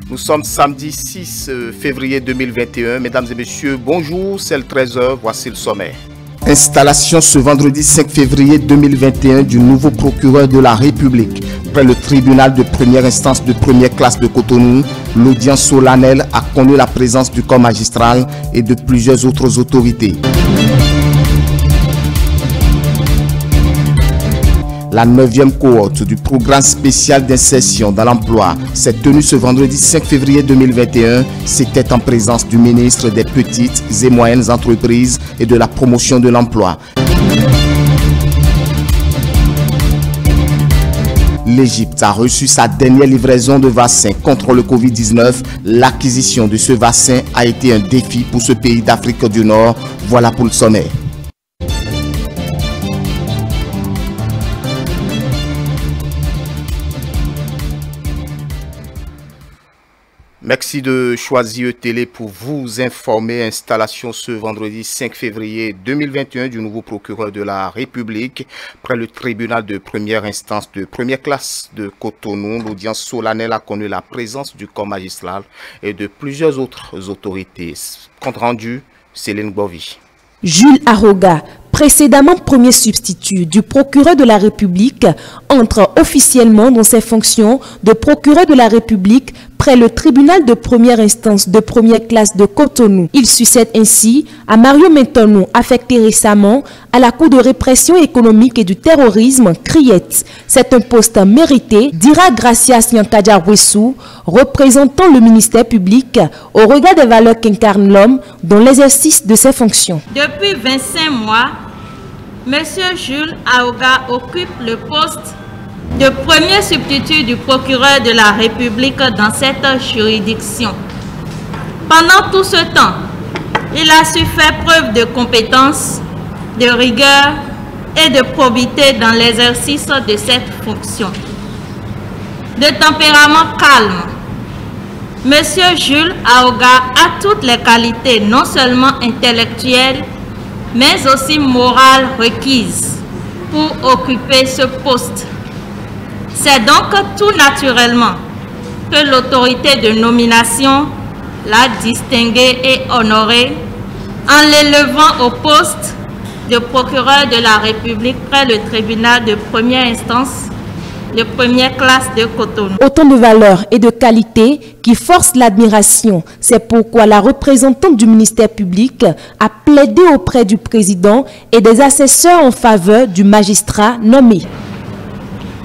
Nous sommes samedi 6 février 2021. Mesdames et messieurs, bonjour, c'est le 13h, voici le sommaire. Installation ce vendredi 5 février 2021 du nouveau procureur de la République. Près le tribunal de première instance de première classe de Cotonou, l'audience solennelle a connu la présence du corps magistral et de plusieurs autres autorités. La 9e cohorte du programme spécial d'insertion dans l'emploi s'est tenue ce vendredi 5 février 2021. C'était en présence du ministre des Petites et Moyennes Entreprises et de la Promotion de l'Emploi. L'Égypte a reçu sa dernière livraison de vaccins contre le Covid-19. L'acquisition de ce vaccin a été un défi pour ce pays d'Afrique du Nord. Voilà pour le sommaire. Merci de choisir Télé pour vous informer. Installation ce vendredi 5 février 2021 du nouveau procureur de la République près le tribunal de première instance de première classe de Cotonou. L'audience solennelle a connu la présence du corps magistral et de plusieurs autres autorités. Compte rendu, Céline Bovi. Jules Aroga, précédemment premier substitut du procureur de la République, entre officiellement dans ses fonctions de procureur de la République près le tribunal de première instance de première classe de Cotonou. Il succède ainsi à Mario Mentonou, affecté récemment à la Cour de répression économique et du terrorisme, CRIET. C'est un poste mérité, dira Gracias Nyankadja-Wessou, représentant le ministère public au regard des valeurs qu'incarne l'homme dans l'exercice de ses fonctions. Depuis 25 mois, M. Jules Aroga occupe le poste de premier substitut du procureur de la République dans cette juridiction. Pendant tout ce temps, il a su faire preuve de compétence, de rigueur et de probité dans l'exercice de cette fonction. De tempérament calme, M. Jules Aroga a toutes les qualités non seulement intellectuelles, mais aussi morales requises pour occuper ce poste. C'est donc tout naturellement que l'autorité de nomination l'a distingué et honoré en l'élevant au poste de procureur de la République près le tribunal de première instance de première classe de Cotonou. Autant de valeurs et de qualités qui forcent l'admiration. C'est pourquoi la représentante du ministère public a plaidé auprès du président et des assesseurs en faveur du magistrat nommé.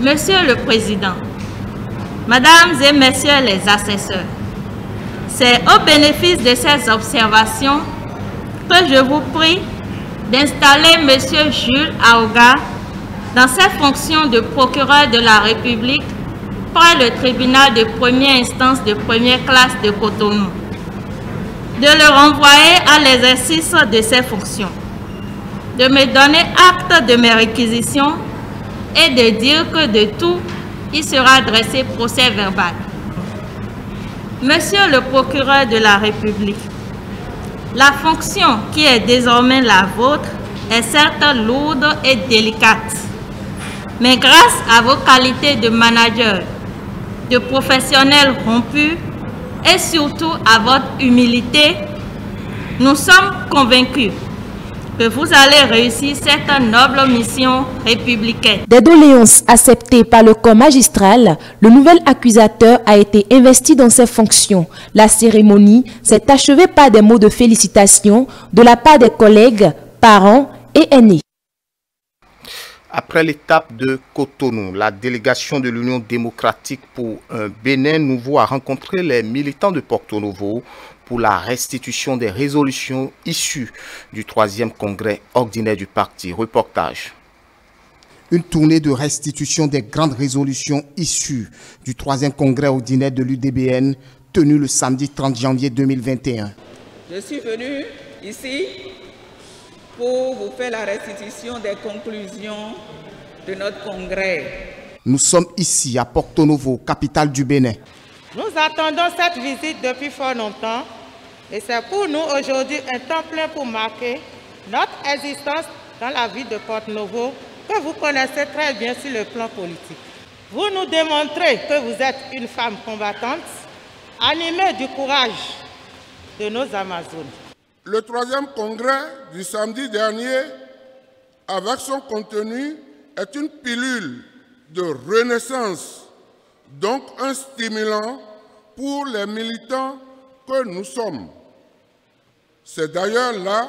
Monsieur le Président, Mesdames et Messieurs les assesseurs, c'est au bénéfice de ces observations que je vous prie d'installer Monsieur Jules Aroga dans ses fonctions de procureur de la République près le tribunal de première instance de première classe de Cotonou, de le renvoyer à l'exercice de ses fonctions, de me donner acte de mes réquisitions et de dire que de tout, il sera dressé procès verbal. Monsieur le procureur de la République, la fonction qui est désormais la vôtre est certes lourde et délicate, mais grâce à vos qualités de manager, de professionnel rompu et surtout à votre humilité, nous sommes convaincus que vous allez réussir cette noble mission républicaine. Des doléances acceptées par le corps magistral, le nouvel accusateur a été investi dans ses fonctions. La cérémonie s'est achevée par des mots de félicitations de la part des collègues, parents et aînés. Après l'étape de Cotonou, la délégation de l'Union démocratique pour un Bénin nouveau a rencontré les militants de Porto Novo pour la restitution des résolutions issues du 3e congrès ordinaire du parti. Reportage. Une tournée de restitution des grandes résolutions issues du 3e congrès ordinaire de l'UDBN tenue le samedi 30 janvier 2021. Je suis venu ici pour vous faire la restitution des conclusions de notre congrès. Nous sommes ici à Porto Novo, capitale du Bénin. Nous attendons cette visite depuis fort longtemps et c'est pour nous aujourd'hui un temps plein pour marquer notre existence dans la ville de Porto Novo que vous connaissez très bien sur le plan politique. Vous nous démontrez que vous êtes une femme combattante, animés du courage de nos Amazones. Le 3e congrès du samedi dernier, avec son contenu, est une pilule de renaissance, donc un stimulant pour les militants que nous sommes. C'est d'ailleurs là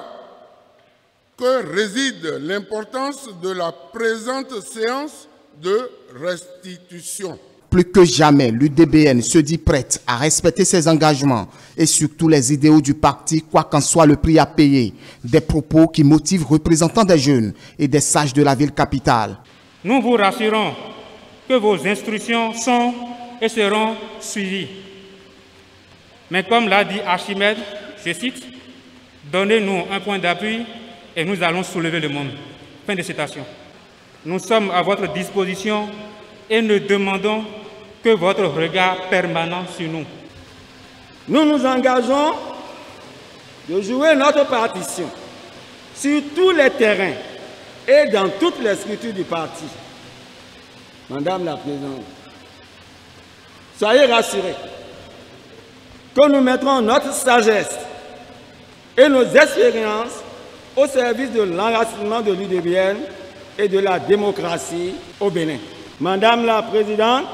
que réside l'importance de la présente séance de restitution. Plus que jamais, l'UDBN se dit prête à respecter ses engagements et surtout les idéaux du parti, quoi qu'en soit le prix à payer. Des propos qui motivent représentants des jeunes et des sages de la ville capitale. Nous vous rassurons que vos instructions sont et seront suivies. Mais comme l'a dit Archimède, je cite, « Donnez-nous un point d'appui et nous allons soulever le monde. » Fin de citation. Nous sommes à votre disposition et ne demandons que votre regard permanent sur nous. Nous nous engageons de jouer notre partition sur tous les terrains et dans toutes les structures du parti. Madame la Présidente, soyez rassurés que nous mettrons notre sagesse et nos expériences au service de l'enracinement de l'UDBN et de la démocratie au Bénin. Madame la Présidente,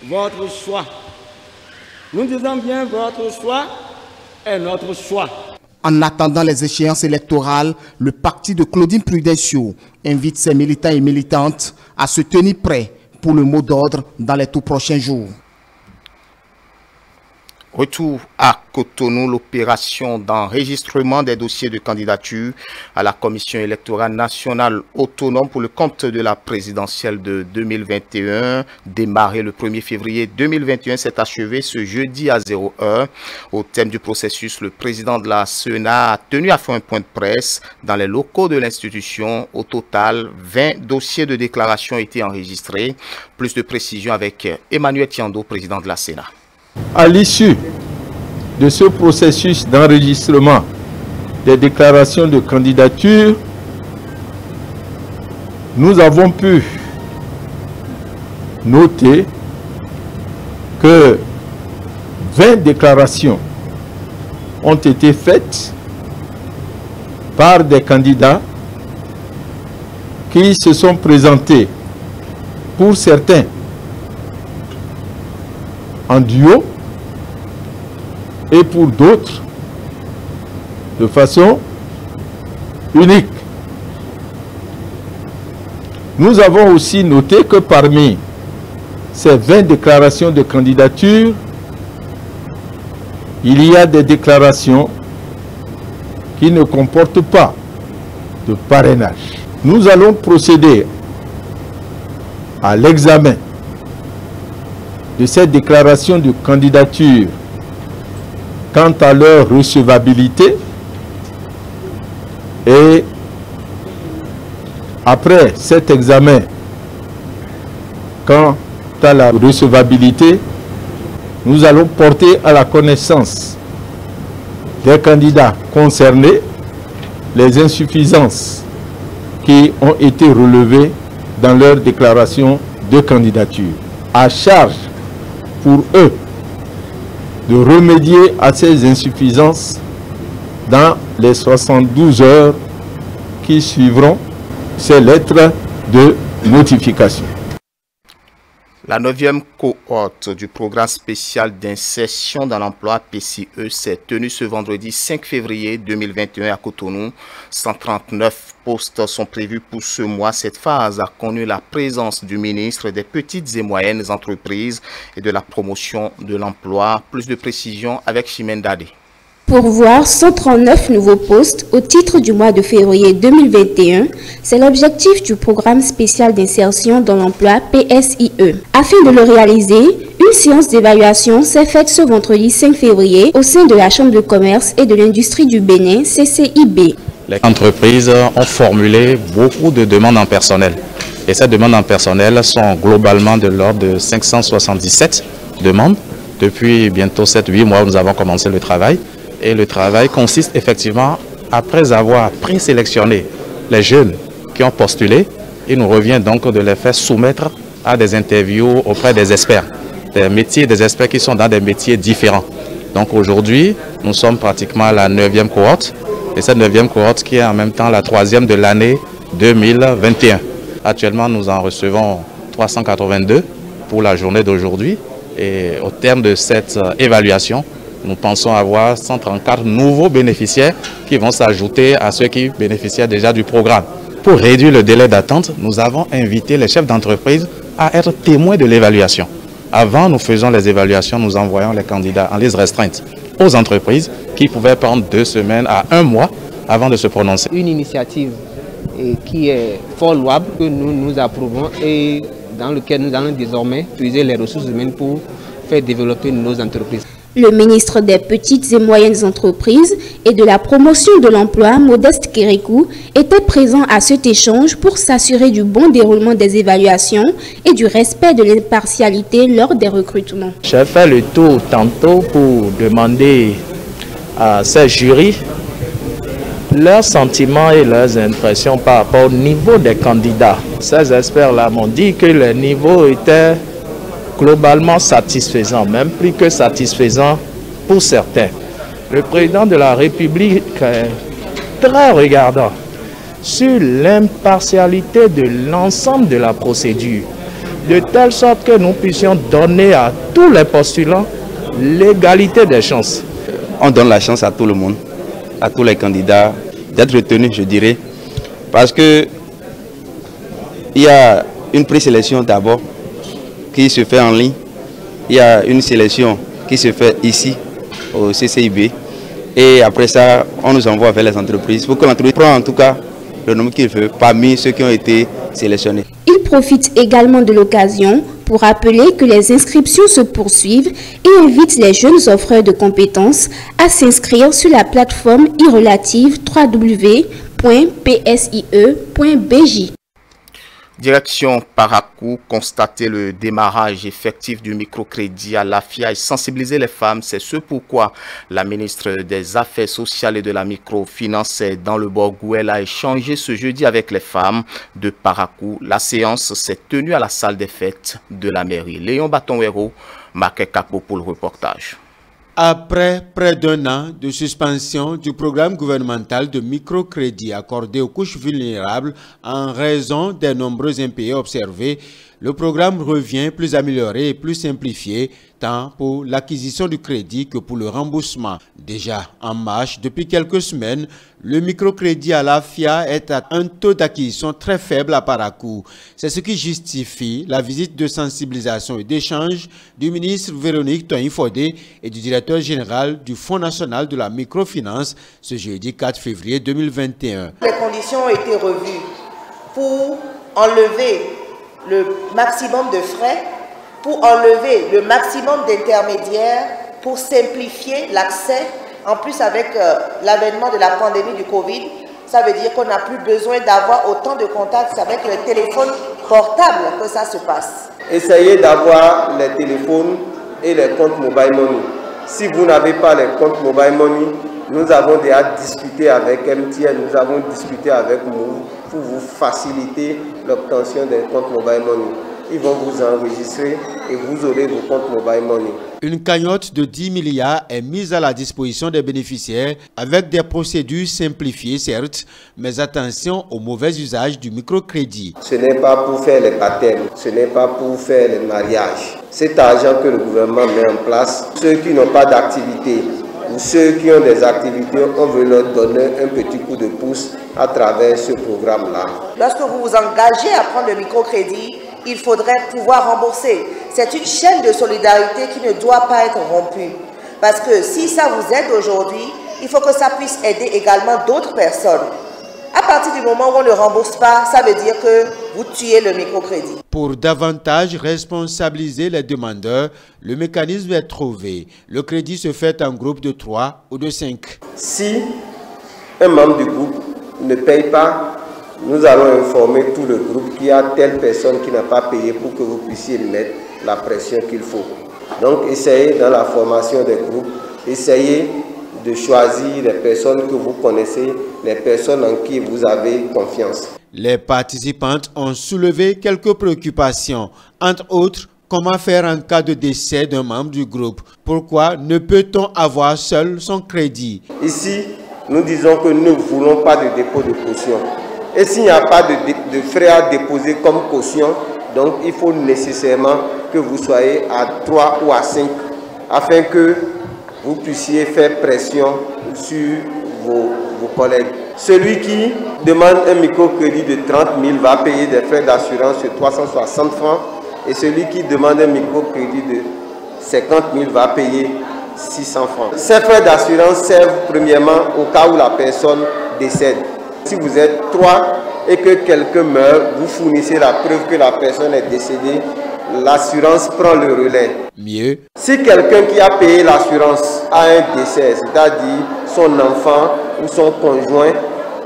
votre choix, nous disons bien votre choix est notre choix. En attendant les échéances électorales, le parti de Claudine Prudencio invite ses militants et militantes à se tenir prêts pour le mot d'ordre dans les tout prochains jours. Retour à Cotonou, l'opération d'enregistrement des dossiers de candidature à la Commission électorale nationale autonome pour le compte de la présidentielle de 2021, démarré le 1er février 2021, s'est achevé ce jeudi à 0h. Au thème du processus, le président de la CENA a tenu à faire un point de presse dans les locaux de l'institution. Au total, 20 dossiers de déclaration ont été enregistrés. Plus de précisions avec Emmanuel Tiando, président de la CENA. À l'issue de ce processus d'enregistrement des déclarations de candidature, nous avons pu noter que 20 déclarations ont été faites par des candidats qui se sont présentés, pour certains en duo et pour d'autres de façon unique. Nous avons aussi noté que parmi ces 20 déclarations de candidature, il y a des déclarations qui ne comportent pas de parrainage. Nous allons procéder à l'examen de ces déclarations de candidature quant à leur recevabilité, et après cet examen quant à la recevabilité, nous allons porter à la connaissance des candidats concernés les insuffisances qui ont été relevées dans leur déclaration de candidature. À charge pour eux de remédier à ces insuffisances dans les 72 heures qui suivront ces lettres de notification. La 9e cohorte du programme spécial d'insertion dans l'emploi PCE s'est tenue ce vendredi 5 février 2021 à Cotonou. 139 postes sont prévus pour ce mois. Cette phase a connu la présence du ministre des Petites et Moyennes Entreprises et de la Promotion de l'Emploi. Plus de précisions avec Chimène Dadé. Pourvoir 139 nouveaux postes au titre du mois de février 2021, c'est l'objectif du programme spécial d'insertion dans l'emploi PSIE. Afin de le réaliser, une séance d'évaluation s'est faite ce vendredi 5 février au sein de la Chambre de commerce et de l'industrie du Bénin, CCIB. Les entreprises ont formulé beaucoup de demandes en personnel. Et ces demandes en personnel sont globalement de l'ordre de 577 demandes. Depuis bientôt 7-8 mois, nous avons commencé le travail. Et le travail consiste effectivement, après avoir présélectionné les jeunes qui ont postulé, il nous revient donc de les faire soumettre à des interviews auprès des experts des métiers, des experts qui sont dans des métiers différents. Donc aujourd'hui, nous sommes pratiquement à la 9e cohorte, et cette 9e cohorte qui est en même temps la 3e de l'année 2021. Actuellement, nous en recevons 382 pour la journée d'aujourd'hui, et au terme de cette évaluation, nous pensons avoir 134 nouveaux bénéficiaires qui vont s'ajouter à ceux qui bénéficiaient déjà du programme. Pour réduire le délai d'attente, nous avons invité les chefs d'entreprise à être témoins de l'évaluation. Avant, nous faisons les évaluations, nous envoyons les candidats en liste restreinte aux entreprises qui pouvaient prendre 2 semaines à 1 mois avant de se prononcer. Une initiative qui est fort louable, que nous approuvons et dans lequel nous allons désormais utiliser les ressources humaines pour faire développer nos entreprises. Le ministre des Petites et Moyennes Entreprises et de la Promotion de l'Emploi, Modeste Kérékou, était présent à cet échange pour s'assurer du bon déroulement des évaluations et du respect de l'impartialité lors des recrutements. J'ai fait le tour tantôt pour demander à ces jurys leurs sentiments et leurs impressions par rapport au niveau des candidats. Ces experts-là m'ont dit que le niveau était globalement satisfaisant, même plus que satisfaisant pour certains. Le président de la République est très regardant sur l'impartialité de l'ensemble de la procédure, de telle sorte que nous puissions donner à tous les postulants l'égalité des chances. On donne la chance à tout le monde, à tous les candidats, d'être retenus, je dirais, parce que il y a une présélection d'abord qui se fait en ligne, il y a une sélection qui se fait ici au CCIB et après ça on nous envoie vers les entreprises pour que l'entreprise prenne en tout cas le nombre qu'il veut parmi ceux qui ont été sélectionnés. Il profite également de l'occasion pour rappeler que les inscriptions se poursuivent et invite les jeunes offreurs de compétences à s'inscrire sur la plateforme e-relative www.psie.bj. Direction Parakou, constater le démarrage effectif du microcrédit à l'AFIA et sensibiliser les femmes. C'est ce pourquoi la ministre des Affaires sociales et de la microfinance est dans le Borgou. Elle a échangé ce jeudi avec les femmes de Parakou. La séance s'est tenue à la salle des fêtes de la mairie. Léon Batonwero, Marquet Capo pour le reportage. Après près d'1 an de suspension du programme gouvernemental de microcrédit accordé aux couches vulnérables en raison des nombreux impayés observés, le programme revient plus amélioré et plus simplifié, tant pour l'acquisition du crédit que pour le remboursement. Déjà en marche depuis quelques semaines, le microcrédit à l'AFIA est à un taux d'acquisition très faible à Parakou. C'est ce qui justifie la visite de sensibilisation et d'échange du ministre Véronique Toyin-Fodé et du directeur général du Fonds national de la microfinance ce jeudi 4 février 2021. Les conditions ont été revues pour enlever le maximum de frais, pour enlever le maximum d'intermédiaires, pour simplifier l'accès. En plus, avec l'avènement de la pandémie du Covid, ça veut dire qu'on n'a plus besoin d'avoir autant de contacts avec le téléphone portable que ça se passe. Essayez d'avoir les téléphones et les comptes mobile money. Si vous n'avez pas les comptes mobile money, nous avons déjà discuté avec MTN, nous avons discuté avec Move pour vous faciliter l'obtention des comptes mobile money. Ils vont vous enregistrer et vous aurez vos comptes mobile money. Une cagnotte de 10 milliards est mise à la disposition des bénéficiaires avec des procédures simplifiées certes, mais attention au mauvais usage du microcrédit. Ce n'est pas pour faire les baptêmes, ce n'est pas pour faire les mariages. Cet argent que le gouvernement met en place, ceux qui n'ont pas d'activité ou ceux qui ont des activités, on veut leur donner un petit coup de pouce à travers ce programme-là. Lorsque vous vous engagez à prendre le microcrédit, il faudrait pouvoir rembourser. C'est une chaîne de solidarité qui ne doit pas être rompue. Parce que si ça vous aide aujourd'hui, il faut que ça puisse aider également d'autres personnes. À partir du moment où on ne rembourse pas, ça veut dire que vous tuez le microcrédit. Pour davantage responsabiliser les demandeurs, le mécanisme est trouvé. Le crédit se fait en groupe de 3 ou de 5. Si un membre du groupe ne paye pas, nous allons informer tout le groupe qu'il y a telle personne qui n'a pas payé pour que vous puissiez mettre la pression qu'il faut. Donc essayez dans la formation des groupes, essayez de choisir les personnes que vous connaissez, les personnes en qui vous avez confiance. Les participantes ont soulevé quelques préoccupations, entre autres Comment faire en cas de décès d'un membre du groupe? Pourquoi ne peut-on avoir seul son crédit? Ici, nous disons que nous ne voulons pas de dépôt de caution. Et s'il n'y a pas de frais à déposer comme caution, donc il faut nécessairement que vous soyez à 3 ou à 5 afin que vous puissiez faire pression sur vos collègues. Celui qui demande un microcrédit de 30 000 va payer des frais d'assurance de 360 francs et celui qui demande un microcrédit de 50 000 va payer 600 francs. Ces frais d'assurance servent premièrement au cas où la personne décède. Si vous êtes 3 et que quelqu'un meurt, vous fournissez la preuve que la personne est décédée, l'assurance prend le relais. Mieux, si quelqu'un qui a payé l'assurance a un décès, c'est-à-dire son enfant ou son conjoint,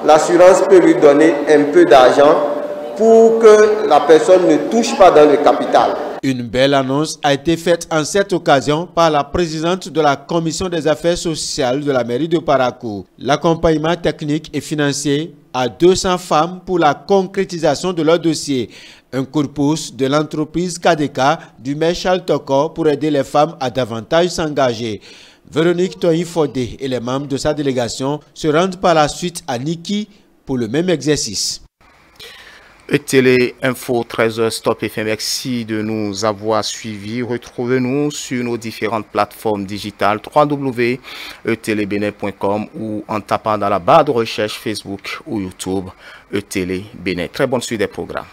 l'assurance peut lui donner un peu d'argent pour que la personne ne touche pas dans le capital. Une belle annonce a été faite en cette occasion par la présidente de la Commission des affaires sociales de la mairie de Parakou. L'accompagnement technique et financier à 200 femmes pour la concrétisation de leur dossier. Un coup de pouce de l'entreprise KDK du maire Charles Toko pour aider les femmes à davantage s'engager. Véronique Toyi-Fodé et les membres de sa délégation se rendent par la suite à Niki pour le même exercice. Télé Info 13h Stop FM, merci de nous avoir suivis. Retrouvez-nous sur nos différentes plateformes digitales www.etelebene.com ou en tapant dans la barre de recherche Facebook ou YouTube Télé Bénin. Très bonne suite des programmes.